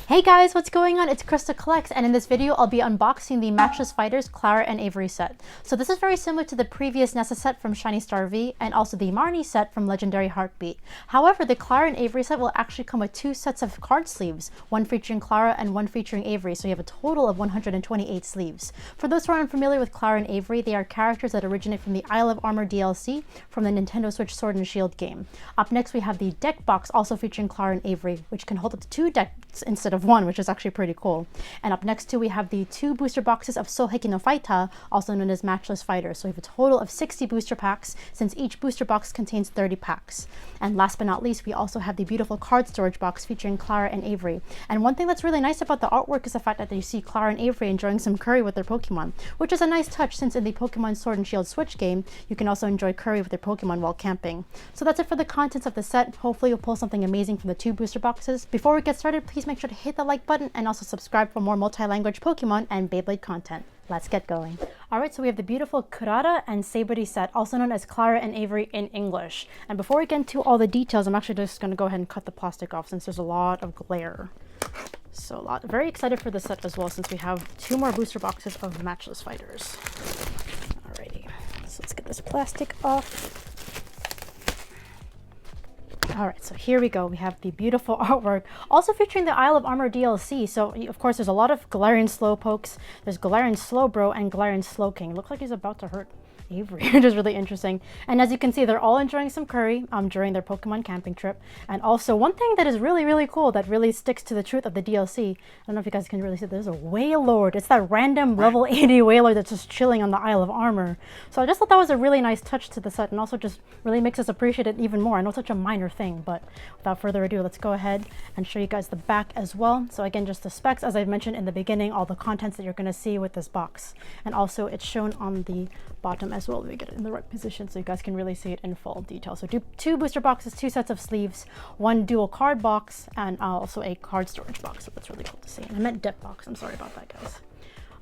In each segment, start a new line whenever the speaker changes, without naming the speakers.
Hey guys, what's going on? It's KrystalKollectz, and in this video I'll be unboxing the Matchless Fighters Klara and Avery set. So this is very similar to the previous Nessa set from Shiny Star V and also the Marnie set from Legendary Heartbeat. However, the Klara and Avery set will actually come with two sets of card sleeves, one featuring Klara and one featuring Avery, so you have a total of 128 sleeves. For those who are unfamiliar with Klara and Avery, they are characters that originate from the Isle of Armor DLC from the Nintendo Switch Sword and Shield game. Up next we have the deck box also featuring Klara and Avery, which can hold up to 2 decks instead of 1, which is actually pretty cool. And up next too we have the 2 booster boxes of双璧のファイター, also known as Matchless Fighters. So we have a total of 60 booster packs, since each booster box contains 30 packs. And last but not least, we also have the beautiful card storage box featuring Klara and Avery. And one thing that's really nice about the artwork is the fact that you see Klara and Avery enjoying some curry with their Pokemon, which is a nice touch since in the Pokemon Sword and Shield Switch game, you can also enjoy curry with their Pokemon while camping. So that's it for the contents of the set. Hopefully you'll pull something amazing from the 2 booster boxes. Before we get started, please make sure to hit the like button and also subscribe for more multi-language Pokemon and Beyblade content. Let's get going. Alright, so we have the beautiful Klara and Avery set, also known as Klara and Avery in English. And before we get into all the details, I'm actually just going to go ahead and cut the plastic off since there's a lot of glare. So very excited for the set as well, since we have 2 more booster boxes of Matchless Fighters. Alrighty, so let's get this plastic off. Alright, so here we go. We have the beautiful artwork, also featuring the Isle of Armor DLC. So, of course, there's a lot of Galerion Slowpokes. There's Galerion Slowbro and Galerion Slowking. Looks like he's about to hurt Avery, which is really interesting. And as you can see, they're all enjoying some curry during their Pokemon camping trip. And also, one thing that is really cool that really sticks to the truth of the DLC, I don't know if you guys can really see, there's a Wailord. It's that random level 80 Wailord that's just chilling on the Isle of Armor. So I just thought that was a really nice touch to the set, and also just really makes us appreciate it even more. I know it's such a minor thing, but without further ado, let's go ahead and show you guys the back as well. So again, just the specs, as I've mentioned in the beginning, all the contents that you're going to see with this box. And also it's shown on the bottom as well. Let me get it in the right position so you guys can really see it in full detail. So 2 booster boxes, 2 sets of sleeves, 1 dual card box, and also a card storage box. So that's really cool to see. And I meant deck box. I'm sorry about that, guys.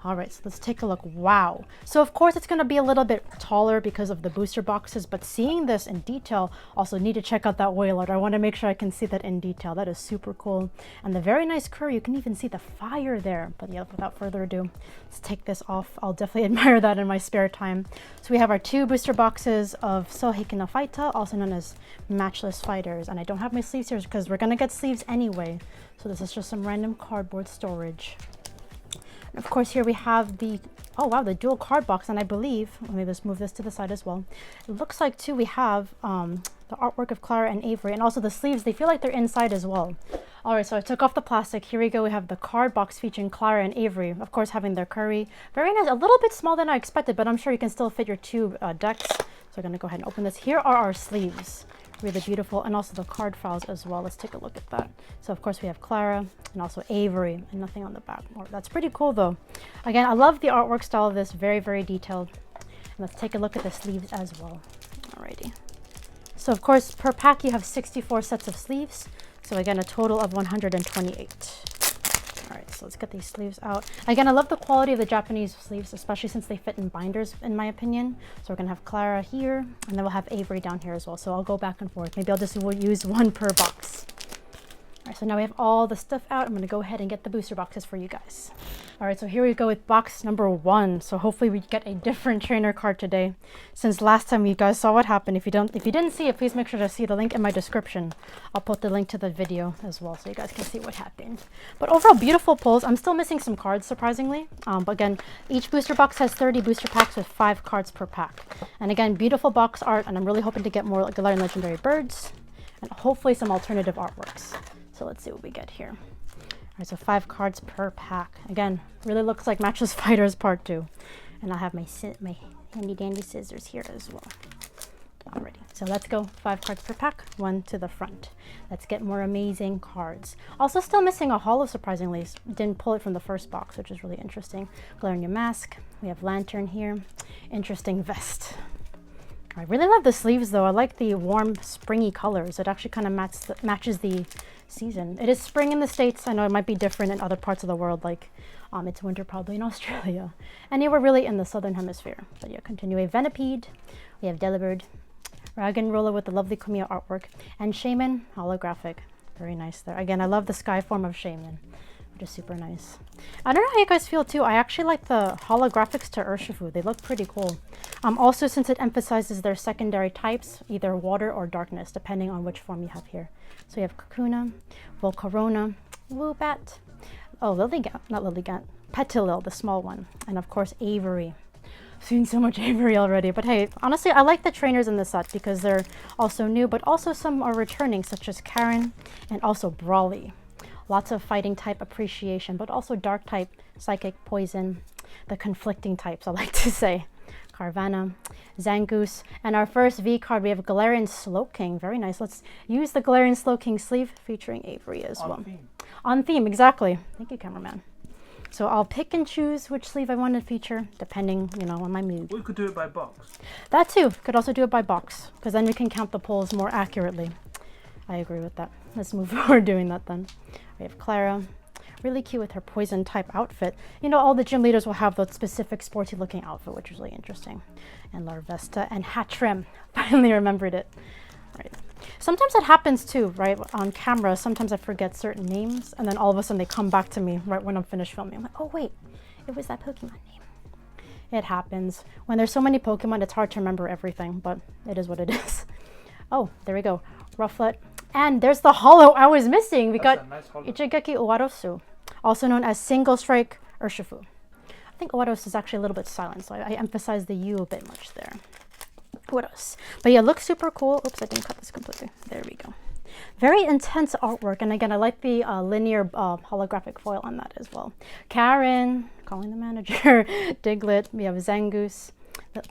All right, so let's take a look. Wow. So of course it's going to be a little bit taller because of the booster boxes, but seeing this in detail, also need to check out that Wailord. I want to make sure I can see that in detail. That is super cool. And the very nice curry, you can even see the fire there. But yeah, without further ado, let's take this off. I'll definitely admire that in my spare time. So we have our 2 booster boxes of双璧のファイター, also known as Matchless Fighters. And I don't have my sleeves here because we're going to get sleeves anyway. So this is just some random cardboard storage. Of course, here we have the, oh wow, the dual card box, and I believe, let me just move this to the side as well. It looks like too we have the artwork of Klara and Avery, and also the sleeves, they feel like they're inside as well. Alright, so I took off the plastic. Here we go, we have the card box featuring Klara and Avery, of course having their curry. Very nice, a little bit smaller than I expected, but I'm sure you can still fit your 2 decks. So I'm going to go ahead and open this. Here are our sleeves. Really beautiful, and also the card files as well. Let's take a look at that. So of course we have Klara and also Avery, and nothing on the back. Oh, that's pretty cool though. Again, I love the artwork style of this, very detailed. And let's take a look at the sleeves as well. Alrighty. So of course per pack you have 64 sets of sleeves. So again, a total of 128. Alright, so let's get these sleeves out. Again, I love the quality of the Japanese sleeves, especially since they fit in binders, in my opinion. So we're going to have Klara here, and then we'll have Avery down here as well. So I'll go back and forth. Maybe I'll just use 1 per box. Alright, so now we have all the stuff out. I'm going to go ahead and get the booster boxes for you guys. Alright, so here we go with box number 1. So hopefully we get a different trainer card today. Since last time you guys saw what happened. If you didn't see it, please make sure to see the link in my description. I'll put the link to the video as well so you guys can see what happened. But overall, beautiful pulls. I'm still missing some cards, surprisingly. But again, each booster box has 30 booster packs with 5 cards per pack. And again, beautiful box art, and I'm really hoping to get more Galerion Legendary Birds and hopefully some alternative artworks. So let's see what we get here. Alright, so 5 cards per pack. Again, really looks like Matchless Fighters Part 2. And I'll have my handy dandy scissors here as well. Alrighty, so let's go 5 cards per pack, 1 to the front. Let's get more amazing cards. Also still missing a holo, surprisingly. Didn't pull it from the first box, which is really interesting. Galarian Mask. We have Lantern here. Interesting vest. I really love the sleeves though. I like the warm springy colors. It actually kind of matches the season. It is spring in the States. I know it might be different in other parts of the world, like it's winter probably in Australia. Anywhere really in the southern hemisphere. But yeah, continue. A Venipede. We have Delibird. Raggenrola with the lovely Kamiya artwork. And Shaman holographic. Very nice there. Again, I love the sky form of Shaman. which is super nice. I don't know how you guys feel too. I actually like the holographics to Urshifu. They look pretty cool. Also, since it emphasizes their secondary types, either water or darkness, depending on which form you have here. So you have Kakuna, Volcarona, Woobat, oh, Lilligant, not Lilligant, Petilil, the small one, and of course Avery. I've seen so much Avery already, but hey, honestly, I like the trainers in the set because they're also new, but also some are returning, such as Karen and also Brawly. Lots of fighting type appreciation, but also dark type, psychic, poison, the conflicting types, I like to say. Carvanha, Zangoose, and our first V card, we have Galerion Slowking. Very nice. Let's use the Galerion Slowking sleeve featuring Avery as well. On theme, exactly. Thank you, cameraman. So I'll pick and choose which sleeve I want to feature, depending, you know, on my mood.
We could do it by box.
That too. Could also do it by box, because then we can count the pulls more accurately. I agree with that. Let's move forward doing that then. We have Klara. Really cute with her poison type outfit. You know, all the gym leaders will have the specific sporty looking outfit, which is really interesting. And Larvesta and Hatrim. Finally remembered it. Right. Sometimes it happens too, right? On camera, sometimes I forget certain names, and then all of a sudden they come back to me right when I'm finished filming. I'm like, oh wait, it was that Pokemon name. It happens. When there's so many Pokemon, it's hard to remember everything, but it is what it is. Oh, there we go. Rufflet. And there's the holo I was missing. We got nice Ichigeki Owarosu, also known as Single Strike Urshifu. I think Owarosu is actually a little bit silent, so I emphasize the U a bit much there. What else? But yeah, looks super cool. Oops, I didn't cut this completely. There we go. Very intense artwork. And again, I like the linear holographic foil on that as well. Karen, calling the manager. Diglett. We have Zangoose.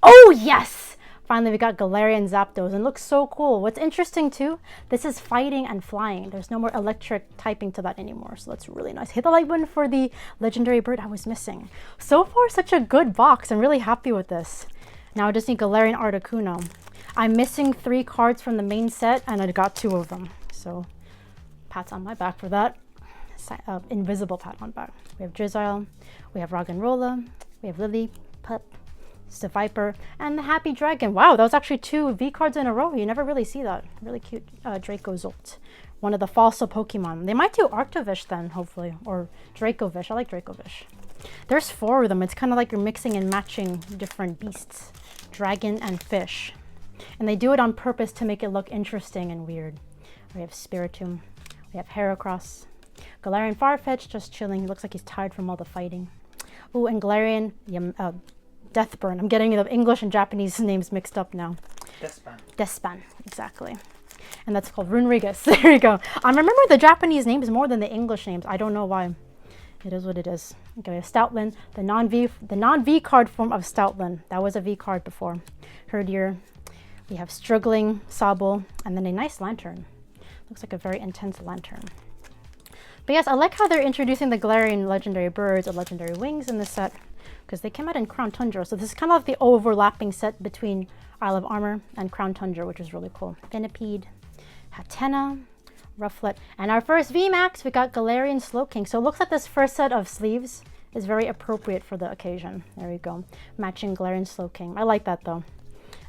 Oh, yes! Finally, we got Galerion Zapdos, and looks so cool. What's interesting too, this is fighting and flying. There's no more electric typing to that anymore, so that's really nice. Hit the like button for the legendary bird I was missing. So far, such a good box. I'm really happy with this. Now I just need Galerion Articuno. I'm missing 3 cards from the main set, and I got 2 of them. So, pats on my back for that. Invisible pat on back. We have Drizzile, we have Roggenrola, we have Lily, Pup, the Viper, and the Happy Dragon. Wow, that was actually 2 V cards in a row. You never really see that. Really cute Dracozolt. One of the fossil Pokemon. They might do Arctovish then, hopefully, or Dracovish. I like Dracovish. There's 4 of them. It's kind of like you're mixing and matching different beasts. Dragon and fish. And they do it on purpose to make it look interesting and weird. We have Spiritomb. We have Heracross. Galarian Farfetch just chilling. He looks like he's tired from all the fighting. Ooh, and Galarian Deathburn. I'm getting the English and Japanese names mixed up now. Despan, exactly. And that's called Runrigus. There you go. I remember the Japanese names more than the English names. I don't know why. It is what it is. Okay, we have Stoutland, the non-V card form of Stoutland. That was a V card before. Herdier. We have Struggling Sobble, and then a nice Lantern. Looks like a very intense Lantern. But yes, I like how they're introducing the Galarian legendary birds or legendary wings in this set, because they came out in Crown Tundra. So this is kind of like the overlapping set between Isle of Armor and Crown Tundra, which is really cool. Venipede, Hatena, Rufflet, and our first VMAX, we got Galerion Slowking. So it looks like this first set of sleeves is very appropriate for the occasion. There we go. Matching Galerion Slowking. I like that though.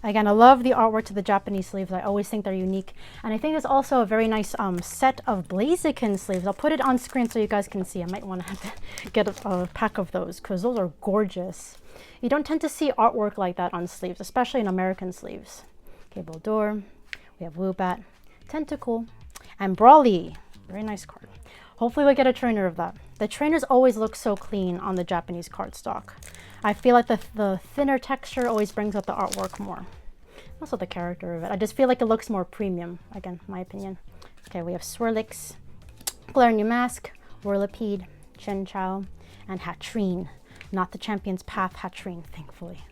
Again, I love the artwork to the Japanese sleeves. I always think they're unique. And I think there's also a very nice set of Blaziken sleeves. I'll put it on screen so you guys can see. I might want to have to get a pack of those because those are gorgeous. You don't tend to see artwork like that on sleeves, especially in American sleeves. Okay, Boldore. We have Woobat, Tentacool, and Brawly. Very nice card. Hopefully we'll get a trainer of that. The trainers always look so clean on the Japanese cardstock. I feel like the thinner texture always brings out the artwork more. Also the character of it. I just feel like it looks more premium. Again, my opinion. Okay, we have Swirlix, Galarian Mask, Whirlipede, Chinchou, and Hatrine. Not the Champion's Path Hatrine, thankfully.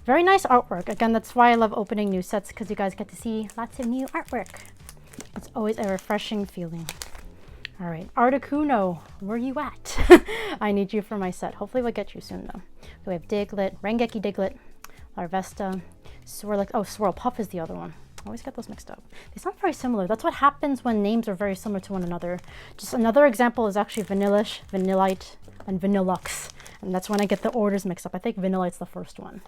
Very nice artwork. Again, that's why I love opening new sets, because you guys get to see lots of new artwork. It's always a refreshing feeling. All right, Articuno, where you at? I need you for my set. Hopefully we'll get you soon though. So we have Diglett, Rengeki Diglett, Larvesta, Swirlix. Oh, Swirlpuff is the other one. I always get those mixed up. They sound very similar. That's what happens when names are very similar to one another. Just another example is actually Vanillish, Vanillite, and Vanillux. And that's when I get the orders mixed up. I think Vanillite's the first one.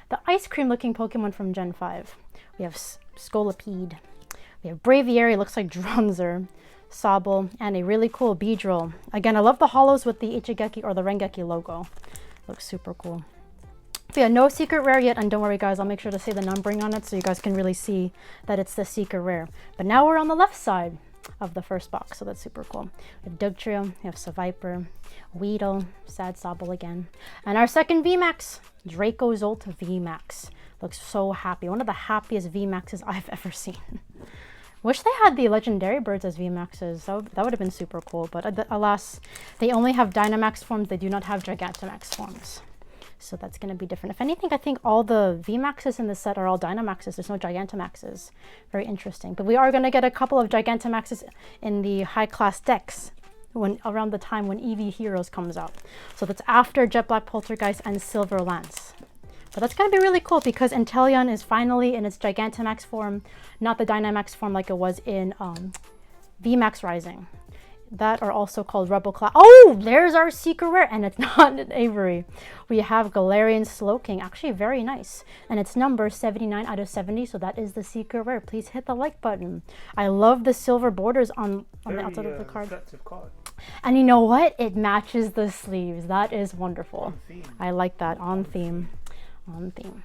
The ice cream looking Pokemon from Gen 5. We have Scolipede. We have Braviary, looks like Drunzer. Sobble, and a really cool Beedrill. Again, I love the holos with the Ichigeki or the Rengeki logo. Looks super cool. But yeah, no secret rare yet, and don't worry guys, I'll make sure to say the numbering on it so you guys can really see that it's the secret rare. But now we're on the left side of the first box, so that's super cool. We have Dugtrio, we have Seviper, Weedle, sad Sobble again, and our second VMAX, Dracozolt VMAX. Looks so happy, one of the happiest VMAXs I've ever seen. Wish they had the legendary birds as VMAXs. That would have been super cool, but alas, they only have Dynamax forms, they do not have Gigantamax forms. So that's going to be different. If anything, I think all the VMAXs in the set are all Dynamaxes. There's no Gigantamaxes. Very interesting. But we are going to get a couple of Gigantamaxes in the high-class decks around the time when EV Heroes comes out. So that's after Jet Black Poltergeist and Silver Lance. But that's going to be really cool because Inteleon is finally in its Gigantamax form, not the Dynamax form like it was in VMAX Rising. That are also called Rebel Class. Oh, there's our secret rare, and it's not an Avery. We have Galerion Slowking, actually very nice, and it's number 79 out of 70, so that is the secret rare. Please hit the like button. I love the silver borders on the outside of the card. And you know what? It matches the sleeves. That is wonderful. I like that. On theme. On theme.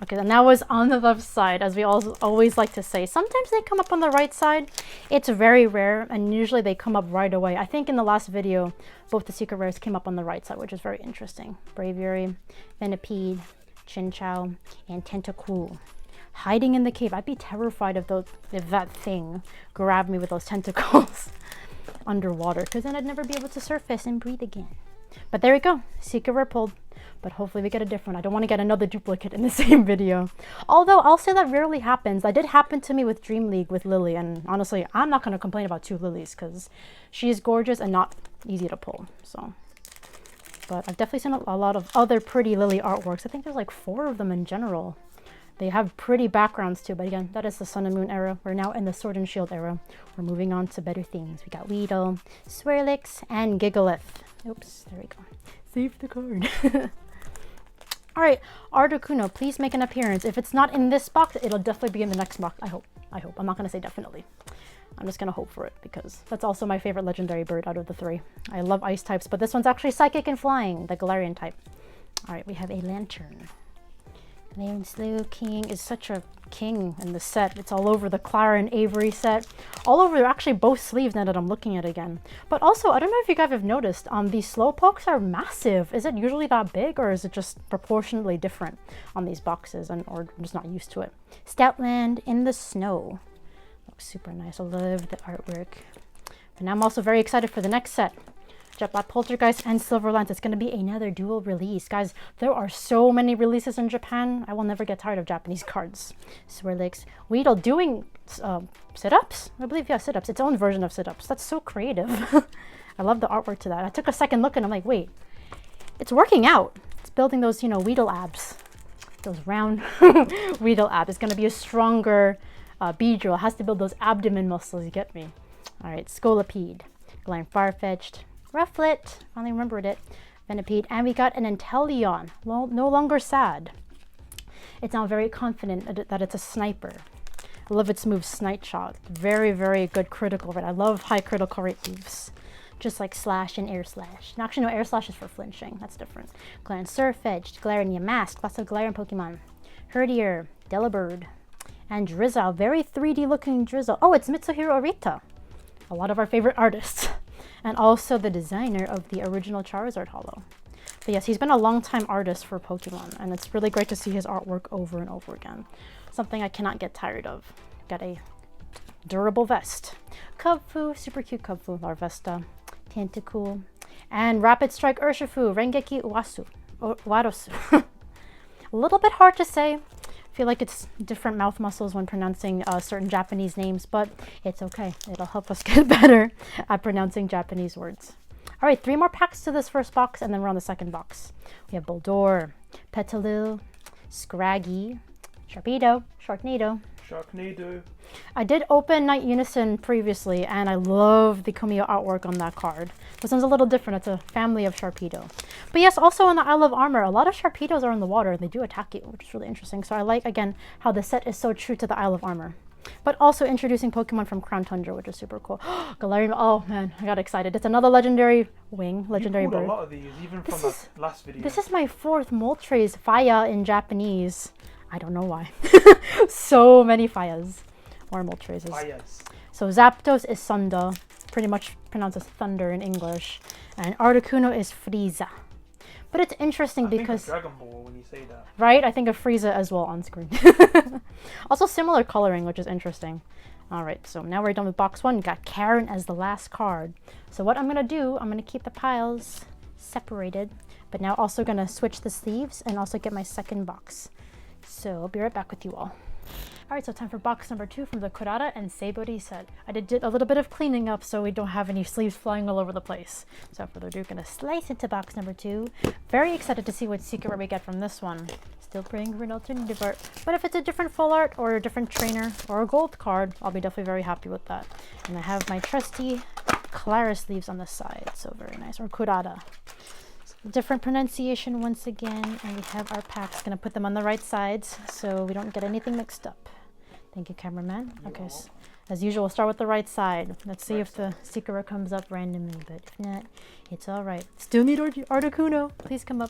Okay, and that was on the left side, as we always like to say. Sometimes they come up on the right side. It's very rare, and usually they come up right away. I think in the last video, both the secret rares came up on the right side, which is very interesting. Braviary, Venipede, Chinchou, and Tentacool. Hiding in the cave. I'd be terrified if that thing grabbed me with those tentacles underwater, because then I'd never be able to surface and breathe again. But there we go. Secret rare pulled. But hopefully we get a different. I don't want to get another duplicate in the same video. Although I'll say that rarely happens. That did happen to me with Dream League with Lily. And honestly, I'm not going to complain about 2 Lilies because she is gorgeous and not easy to pull. So, but I've definitely seen a lot of other pretty Lily artworks. I think there's like 4 of them in general. They have pretty backgrounds too. But again, that is the Sun and Moon era. We're now in the Sword and Shield era. We're moving on to better things. We got Weedle, Swirlix, and Gigalith. Oops, there we go. Save the card. All right, Articuno, please make an appearance. If it's not in this box, it'll definitely be in the next box. I hope. I'm not going to say definitely. I'm just going to hope for it because that's also my favorite legendary bird out of the 3. I love ice types, but this one's actually psychic and flying, the Galarian type. All right, we have a Lantern. Galarian Slowking is such a king in the set. It's all over the Klara and Avery set. All over actually both sleeves now that I'm looking at it again. But also, I don't know if you guys have noticed, these Slowpokes are massive. Is it usually that big or is it just proportionally different on these boxes or I'm just not used to it? Stoutland in the snow. Looks super nice. I love the artwork. And I'm also very excited for the next set. Jet Black Poltergeist and Silver Lance. It's going to be another dual release. Guys, there are so many releases in Japan. I will never get tired of Japanese cards. Swirlix. Weedle doing sit-ups? I believe, yeah, sit-ups. Its own version of sit-ups. That's so creative. I love the artwork to that. I took a second look and I'm like, wait, it's working out. It's building those, you know, Weedle abs. Those round Weedle abs. It's going to be a stronger Beedrill. It has to build those abdomen muscles, you get me. All right, Scolipede. Galarian Farfetch'd. Rufflet, finally remembered it. Venipede, and we got an Inteleon, no longer sad. It's now very confident that it's a sniper. I love its move, Snipe Shot. Very, very good critical rate. I love high critical rate moves. Just like Slash and Air Slash. No, actually, no, Air Slash is for flinching. That's different. Galarian Surfetch'd, Galarian Yamask, lots of Galarian Pokemon. Herdier, Delibird, and Drizzle. Very 3D looking Drizzle. Oh, it's Mitsuhiro Arita. A lot of our favorite artists. And also the designer of the original Charizard holo. But yes, he's been a long-time artist for Pokemon, and it's really great to see his artwork over and over again. Something I cannot get tired of. Got a durable vest. Cubfu, super cute Cubfu, Larvesta, Tentacool, and Rapid Strike Urshifu, Rengeki Warosu. A little bit hard to say. I feel like it's different mouth muscles when pronouncing certain Japanese names, but it's okay. It'll help us get better at pronouncing Japanese words. All right, 3 more packs to this first box, and then we're on the second box. We have Boldore, Petalil, Scraggy, Sharpedo, Sharknado. I did open Night Unison previously, and I love the Kumiho artwork on that card. This one's a little different. It's a family of Sharpedo. But yes, also in the Isle of Armor, a lot of Sharpedos are in the water, and they do attack you, which is really interesting. So I like, again, how the set is so true to the Isle of Armor. But also introducing Pokemon from Crown Tundra, which is super cool. Galerion, oh man, I got excited. It's another legendary wing, legendary bird.
A lot of these, even from the last video.
This is my 4th Moltres, Faya in Japanese. I don't know why. So many Fayas. Or Moltres.
Fayas.
So Zapdos is Sunda, pretty much pronounced as thunder in English. And Articuno is Frieza. But it's interesting because...
I think of Dragon Ball when you say that.
Right? I think of Frieza as well on screen. Also similar coloring, which is interesting. Alright, so now we're done with box 1. We got Karen as the last card. So what I'm going to do, I'm going to keep the piles separated. But now also going to switch the sleeves and also get my second box. So I'll be right back with you all. Alright, so time for box number 2 from the Klara Avery set. I did a little bit of cleaning up so we don't have any sleeves flying all over the place. So without further ado, gonna slice into box number 2. Very excited to see what secret rare we get from this one. Still praying for an alternative art. But if it's a different full art or a different trainer or a gold card, I'll be definitely very happy with that. And I have my trusty Klara sleeves on the side. So very nice. Or Klara. Different pronunciation once again, and we have our packs. Gonna put them on the right sides so we don't get anything mixed up. Thank you, cameraman. Okay, so as usual, we'll start with the right side. Let's see if the secret rare comes up randomly, but if not, it's all right. Still need Articuno. Please come up.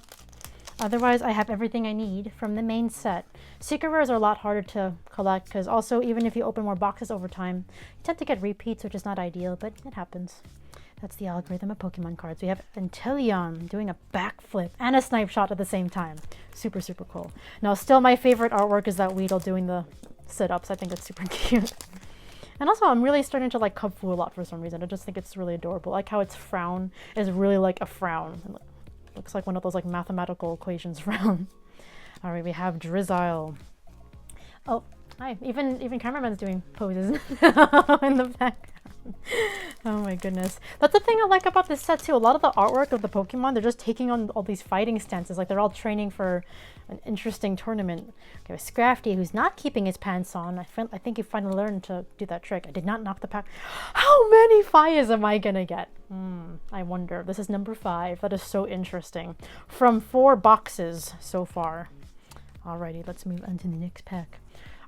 Otherwise, I have everything I need from the main set. Secret rares are a lot harder to collect because also, even if you open more boxes over time, you tend to get repeats, which is not ideal, but it happens. That's the algorithm of Pokemon cards. We have Inteleon doing a backflip and a snipe shot at the same time. Super, super cool. Now, still my favorite artwork is that Weedle doing the sit-ups. I think it's super cute. And also, I'm really starting to like Kubfu a lot for some reason. I just think it's really adorable. Like how its frown is really like a frown. It looks like one of those like mathematical equations frown. All right, we have Drizzile. Oh, hi. Even cameraman's doing poses in the back. Oh my goodness. That's the thing I like about this set too. A lot of the artwork of the Pokemon, they're just taking on all these fighting stances. Like they're all training for an interesting tournament. Okay, with Scrafty, who's not keeping his pants on. I think he finally learned to do that trick. I did not knock the pack. How many Fires am I gonna get? I wonder. This is number 5. That is so interesting. From 4 boxes so far. Alrighty, let's move on to the next pack.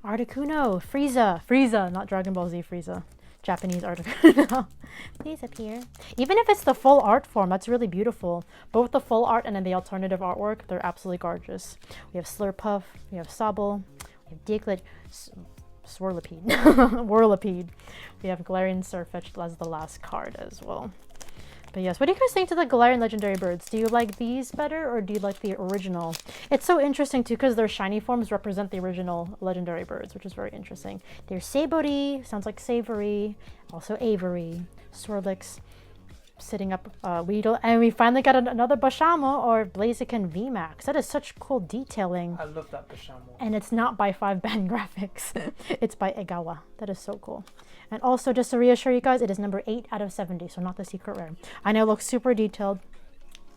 Articuno, Frieza, not Dragon Ball Z Frieza. Japanese Articuno. Please appear. Even if it's the full art form, that's really beautiful. Both the full art and then the alternative artwork, they're absolutely gorgeous. We have Slurpuff, we have Sobble, we have Diglett, Swirlipede, Whirlipede. We have Galarian Surfetch'd as the last card as well. But yes, what do you guys think to the Galarian legendary birds? Do you like these better or do you like the original? It's so interesting too because their shiny forms represent the original legendary birds, which is very interesting. There's Sabory, sounds like Savory, also Avery, Swirlix, sitting up Weedle, and we finally got another Bashamo or Blaziken VMAX. That is such cool detailing.
I love that Bashamo.
And it's not by 5-band graphics. It's by Egawa. That is so cool. And also, just to reassure you guys, it is number 8 out of 70, so not the secret rare. I know it looks super detailed,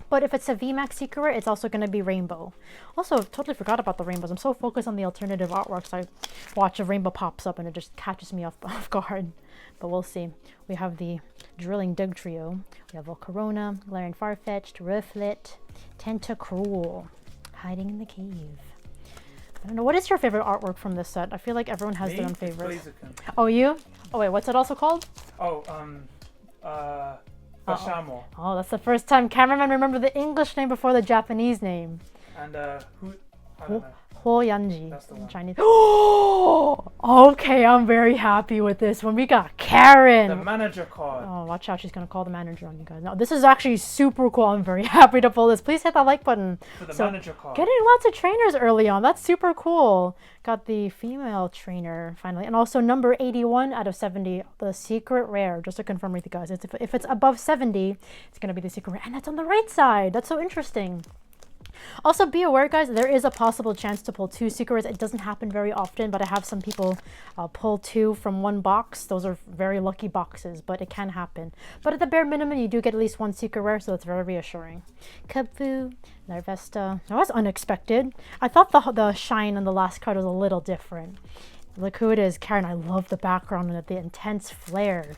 but if it's a VMAX secret rare, it's also going to be rainbow. Also, totally forgot about the rainbows. I'm so focused on the alternative artworks. I watch a rainbow pops up and it just catches me off guard. But we'll see. We have the Drilling Dig Trio. We have Volcarona, Galarian Farfetch'd, Riflet, Tentacruel, hiding in the cave. I don't know. What is your favorite artwork from this set? I feel like everyone has their own favorites. Oh, you? Oh, wait. What's it also called?
Oh, Bashamo.
Oh, that's the first time cameraman remember the English name before the Japanese name.
And, I don't know.
Hoyanji.
That's the one.
Chinese. Oh, okay. I'm very happy with this one. We got Karen.
The manager card.
Oh, watch out. She's going to call the manager on you guys. No, this is actually super cool. I'm very happy to pull this. Please hit that like button.
For the manager card.
Getting lots of trainers early on. That's super cool. Got the female trainer finally. And also number 81 out of 70. The secret rare. Just to confirm with you guys. If it's above 70, it's going to be the secret rare. And that's on the right side. That's so interesting. Also, be aware, guys, there is a possible chance to pull 2 secret rares. It doesn't happen very often, but I have some people pull 2 from 1 box. Those are very lucky boxes, but it can happen. But at the bare minimum, you do get at least 1 secret rare, so it's very reassuring. Kubfu, Larvesta. That was unexpected. I thought the shine on the last card was a little different. Look who it is, Karen. I love the background and the intense flare.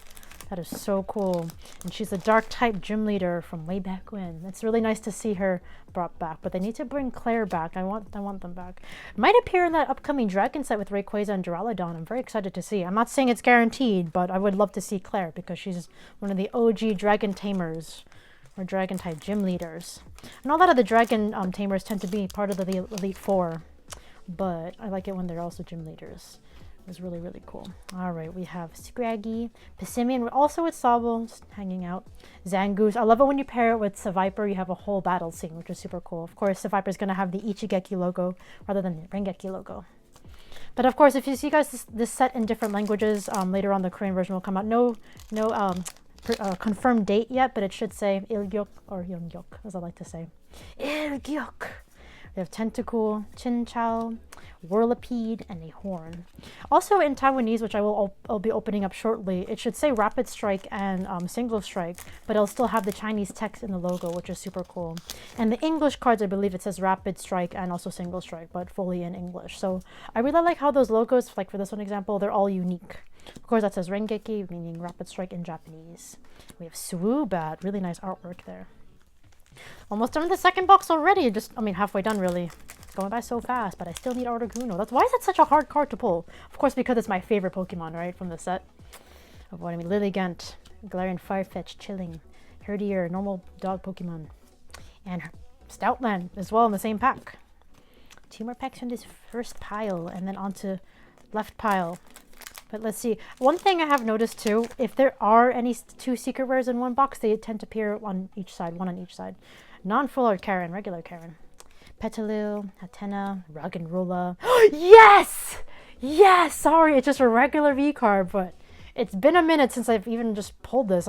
That is so cool. And she's a dark type gym leader from way back when. It's really nice to see her brought back, but they need to bring Claire back. I want them back. Might appear in that upcoming Dragon set with Rayquaza and Duraludon. I'm very excited to see. I'm not saying it's guaranteed, but I would love to see Claire because she's one of the OG Dragon Tamers or Dragon type gym leaders. And a lot of the Dragon Tamers tend to be part of the Elite Four, but I like it when they're also gym leaders. It was really, really cool. All right, we have Scraggy, Passimian, also with Sobble, just hanging out. Zangoose. I love it when you pair it with Seviper, you have a whole battle scene, which is super cool. Of course, Seviper is going to have the Ichigeki logo rather than the Rengeki logo. But of course, if you see guys this set in different languages, later on the Korean version will come out. No confirmed date yet, but it should say Ilgyok or Yongyok, as I like to say. Ilgyok. We have Tentacool, Chinchou, Whirlipede, and a horn. Also in Taiwanese, which I'll be opening up shortly, it should say Rapid Strike and Single Strike, but it'll still have the Chinese text in the logo, which is super cool. And the English cards, I believe it says Rapid Strike and also Single Strike, but fully in English. So I really like how those logos, like for this one example, they're all unique. Of course, that says Rengeki, meaning Rapid Strike in Japanese. We have Swoobat, really nice artwork there. Almost done with the second box already. Halfway done really. It's going by so fast, but I still need Articuno. Why is that such a hard card to pull? Of course, because it's my favorite Pokemon, right, from the set. Lilligant, Galarian Firefetch, Chilling, Herdier, normal dog Pokemon, and Stoutland as well in the same pack. 2 more packs from this first pile, and then onto left pile. But let's see. One thing I have noticed too, if there are any 2 secret rares in one box, they tend to appear on each side, one on each side. Non-full art Karen, regular Karen. Petalil, Hatena, Ruggenrola. Yes! Yes! Sorry, it's just a regular V card, but it's been a minute since I've even just pulled this.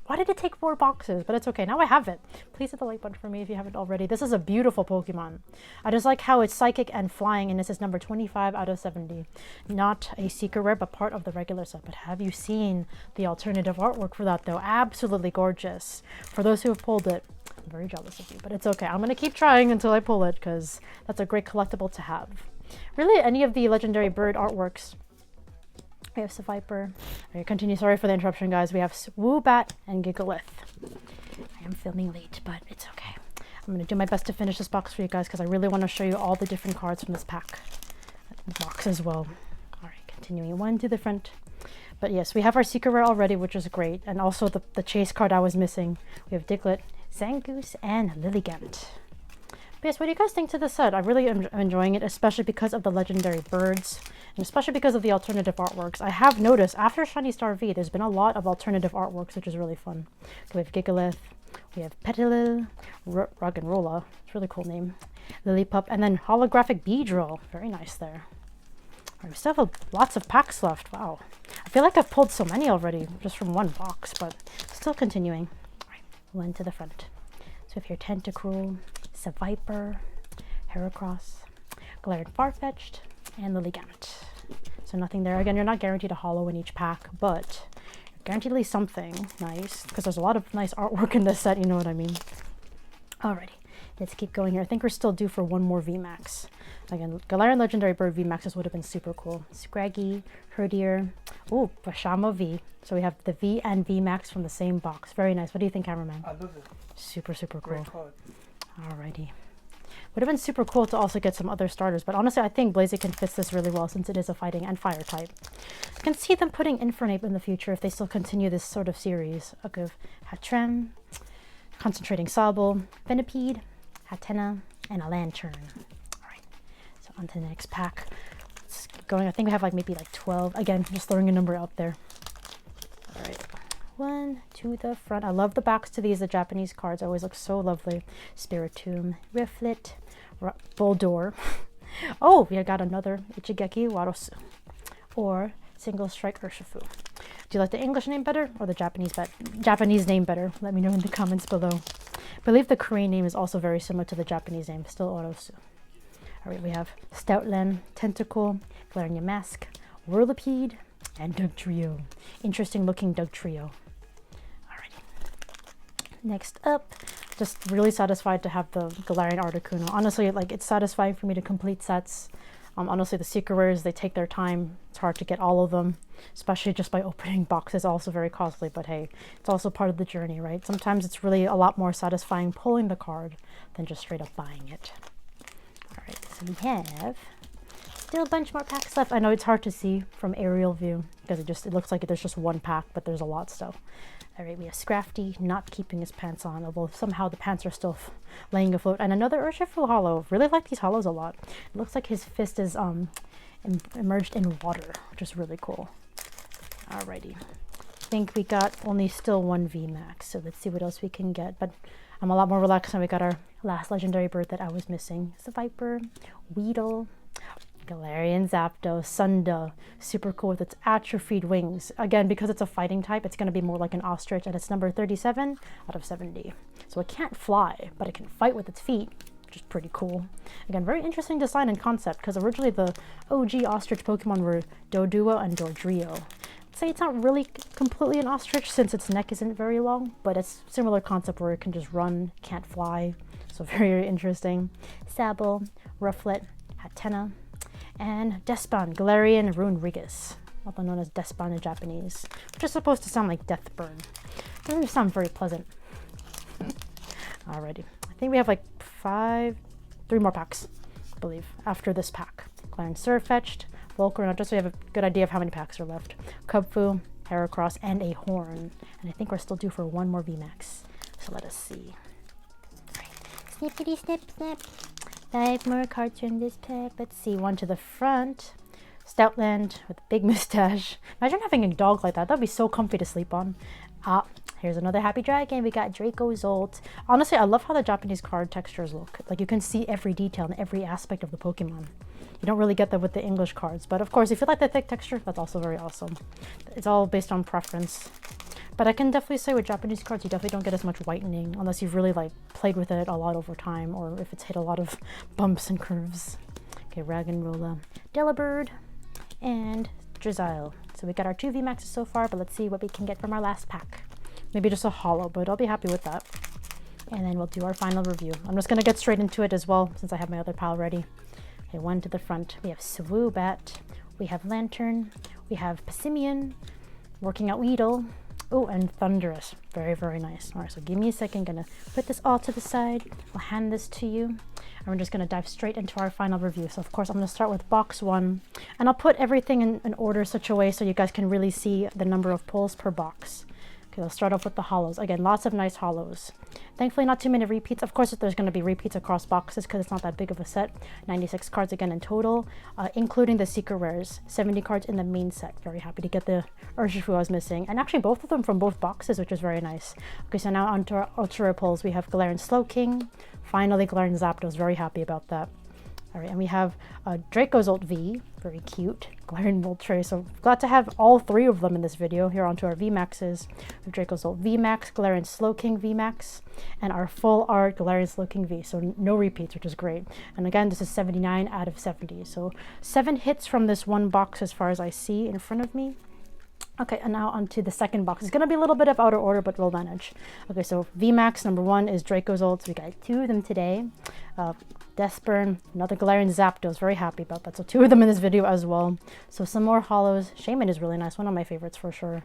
Why did it take 4 boxes? But it's okay. Now I have it. Please hit the like button for me if you haven't already. This is a beautiful Pokemon. I just like how it's psychic and flying, and this is number 25 out of 70. Not a secret rare, but part of the regular set. But have you seen the alternative artwork for that, though? Absolutely gorgeous. For those who have pulled it, I'm very jealous of you, but it's okay. I'm going to keep trying until I pull it, because that's a great collectible to have. Really, any of the legendary bird artworks. We have Seviper. Continue. Sorry for the interruption, guys. We have Swoobat and Gigalith. I am filming late, but it's okay. I'm going to do my best to finish this box for you guys because I really want to show you all the different cards from this pack. Box as well. All right, continuing one to the front. But yes, we have our secret rare already, which is great. And also the chase card I was missing. We have Diglett, Zangoose, and Lilligant. But yes, what do you guys think to the set? I really am enjoying it, especially because of the legendary birds, and especially because of the alternative artworks. I have noticed after Shiny Star V, there's been a lot of alternative artworks, which is really fun. So we have Gigalith, we have Petalil, Ruggenrola, it's a really cool name, Lillipup, and then holographic Beedrill. Very nice there. Right, we still have lots of packs left. Wow. I feel like I've pulled so many already, just from one box, but still continuing. All right, one to the front. So we have here Tentacruel, Seviper, Heracross, Galarian Farfetch'd, and Lilligant. So nothing there. Again, you're not guaranteed a holo in each pack, but you're guaranteed at least something nice, because there's a lot of nice artwork in this set, you know what I mean. Alrighty, let's keep going here. I think we're still due for one more VMAX. Again, Galarian Legendary Bird VMAXs would have been super cool. Scraggy, Herdier, ooh, Bashamo V. So we have the V and VMAX from the same box. Very nice. What do you think, cameraman?
I love it.
Super, super cool.
Great card.
Alrighty. Would have been super cool to also get some other starters, but honestly, I think Blaziken fits this really well since it is a fighting and fire type. I can see them putting Infernape in the future if they still continue this sort of series. I'll give Hatrem, Concentrating Sobble, Venipede, Hatena, and a Lantern. Alright, so on to the next pack. Let's keep going. I think we have maybe 12. Again, just throwing a number out there. Alright. One to the front. I love the backs to these. The Japanese cards always look so lovely. Spiritomb, Riflet, Boldore. Oh, we got another Ichigeki Warosu. Or Single Strike Urshifu. Do you like the English name better or the Japanese name better? Let me know in the comments below. I believe the Korean name is also very similar to the Japanese name. Still Orosu. Alright, we have Stoutland, Tentacool, Galarian Mask, Whirlipede, and Dugtrio. Interesting looking Dugtrio. Next up, just really satisfied to have the Galarian Articuno. Honestly, it's satisfying for me to complete sets. Honestly, the secret rares, they take their time. It's hard to get all of them, especially just by opening boxes. Also very costly, but hey, it's also part of the journey, right? Sometimes it's really a lot more satisfying pulling the card than just straight up buying it. All right, so we have still a bunch more packs left. I know it's hard to see from aerial view because it looks like there's just one pack, but there's a lot still. All right, we have Scrafty not keeping his pants on, although somehow the pants are still laying afloat. And another Urshifu holo. Really like these holos a lot. It looks like his fist is immersed in water, which is really cool. Alrighty. I think we got only still one VMAX, so let's see what else we can get. But I'm a lot more relaxed now. We got our last legendary bird that I was missing. It's the Viper, Weedle, Galerion Zapdos, Sunda, super cool with its atrophied wings. Again, because it's a fighting type, it's going to be more like an ostrich, and it's number 37 out of 70. So it can't fly, but it can fight with its feet, which is pretty cool. Again, very interesting design and concept, because originally the OG ostrich Pokemon were Doduo and Dodrio. I'd say it's not really completely an ostrich since its neck isn't very long, but it's a similar concept where it can just run, can't fly. So very, very interesting. Sable, Rufflet, Hatena, and Despan, Galarian Runerigus, also known as Despan in Japanese, which is supposed to sound like death burn. Doesn't sound very pleasant. Alrighty, I think we have like 3 more packs, I believe, after this pack. Galarian Surfetched, Volcarona, just so you have a good idea of how many packs are left. Kubfu, Heracross, and a Horn. And I think we're still due for one more VMAX, so let us see. Alright, snippity snip snap. 5 more cards in this pack. Let's see, one to the front. Stoutland with a big mustache. Imagine having a dog like that. That'd be so comfy to sleep on. Here's another Happy Dragon. We got Draco Zolt. Honestly, I love how the Japanese card textures look. Like, you can see every detail and every aspect of the Pokemon. You don't really get that with the English cards. But of course, if you like the thick texture, that's also very awesome. It's all based on preference. But I can definitely say with Japanese cards, you definitely don't get as much whitening unless you've really like played with it a lot over time, or if it's hit a lot of bumps and curves. Okay, Raggenrola, Delibird, and Drizzile. So we got our 2 VMAXs so far, but let's see what we can get from our last pack. Maybe just a holo, but I'll be happy with that. And then we'll do our final review. I'm just going to get straight into it as well, since I have my other pile ready. Okay, one to the front. We have Swoobat, we have Lantern, we have Passimian, working out Weedle. Oh, and Thunderous. Very, very nice. All right, so give me a second. Gonna put this all to the side. I'll hand this to you. And we're just gonna dive straight into our final review. So of course, I'm gonna start with box 1. And I'll put everything in order such a way so you guys can really see the number of pulls per box. Okay, let's start off with the holos. Again, lots of nice holos. Thankfully, not too many repeats. Of course, there's going to be repeats across boxes because it's not that big of a set. 96 cards again in total, including the secret rares. 70 cards in the main set. Very happy to get the Urshifu I was missing. And actually, both of them from both boxes, which is very nice. Okay, so now onto our ultra rare pulls. We have Galarian Slowking. Finally, Galarian Zapdos. Very happy about that. All right, and we have Dracozolt V, very cute. Galarian Moltres, so glad to have all 3 of them in this video. Here onto our VMAXs. We have Dracozolt VMAX, Galarian Slowking VMAX, and our full art Galarian Slowking V, so no repeats, which is great. And again, this is 79 out of 70, so 7 hits from this one box as far as I see in front of me. Okay, and now onto the second box. It's going to be a little bit of out of order, but we'll manage. Okay, so VMAX number 1 is Dracozolt. We got 2 of them today. Deathburn, another Galarian Zapdos. Very happy about that. So 2 of them in this video as well. So some more holos. Shaman is really nice. One of my favorites for sure.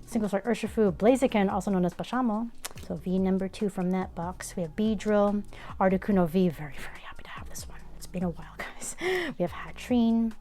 Single Star Urshifu, Blaziken, also known as Pashamo. So V number 2 from that box. We have Beedrill, Articuno V. Very, very happy to have this one. It's been a while, guys. We have Hatrine.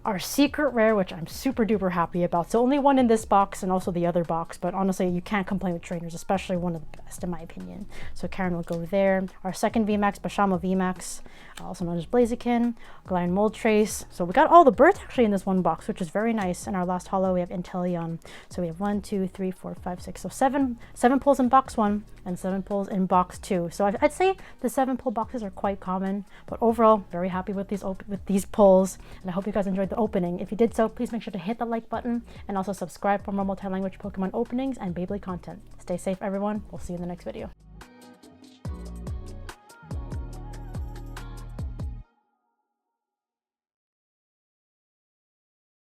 Our secret rare, which I'm super duper happy about. So only one in this box and also the other box, but honestly, you can't complain with trainers, especially one of the best in my opinion. So Karen will go there. Our second VMAX, Pashamo VMAX, also known as Blaziken, Galarian Moltres. So we got all the birds actually in this one box, which is very nice. And our last holo, we have Inteleon. So we have 1, 2, 3, 4, 5, 6. So seven pulls in box 1 and 7 pulls in box 2. So I'd say the 7 pull boxes are quite common, but overall, very happy with these pulls. And I hope you guys enjoyed the opening. If you did so, please make sure to hit the like button and also subscribe for more multi-language Pokemon openings and Beyblade content. Stay safe, everyone. We'll see you in the next video.